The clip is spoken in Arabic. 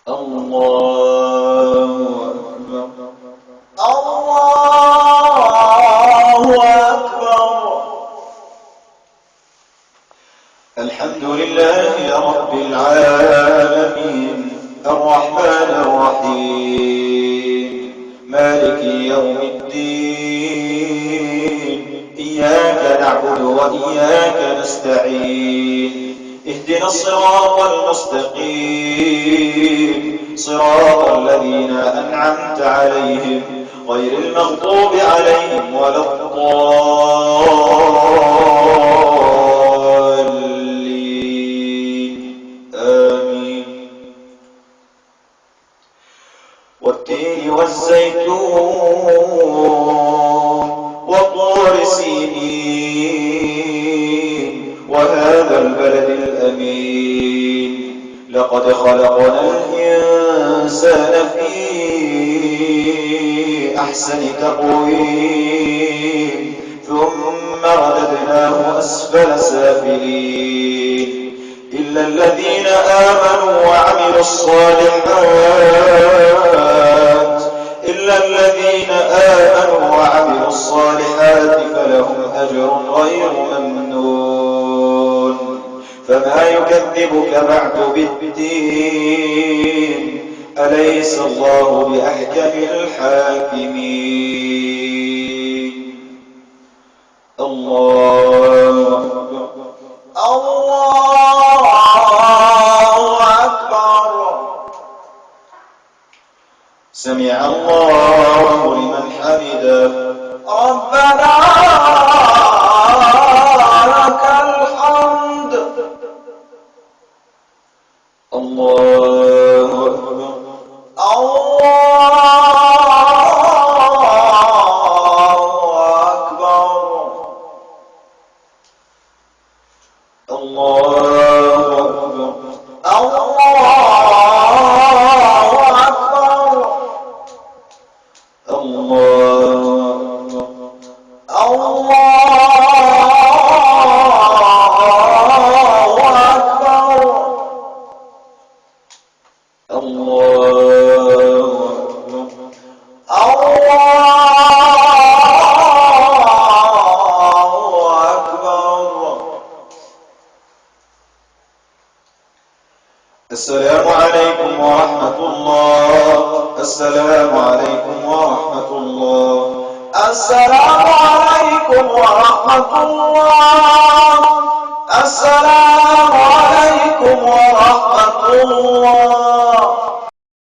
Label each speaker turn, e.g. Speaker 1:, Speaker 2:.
Speaker 1: الله أكبر الله أكبر. الحمد لله رب العالمين الرحمن الرحيم مالك يوم الدين إياك نعبد وإياك نستعين اهدنا الصراط المستقيم صراط الذين أنعمت عليهم غير المغضوب عليهم ولا الضالين آمين. والتين والزيتون وطور سينين وهذا البلد الأمين لقد خلقنا الإنسان في أحسن تقويم ثم رددناه أسفل سافلين إلا الذين آمنوا وعملوا الصالحات فلهم أجر غير ممنون. فما يكذبك بعد بالدين أليس الله بأحكم الحاكمين. الله أكبر. سمع الله لمن حمده ربنا لك الحمد. الله أكبر السلام عليكم ورحمة الله. السلام عليكم ورحمة الله. السلام عليكم ورحمة الله. السلام عليكم ورحمة الله.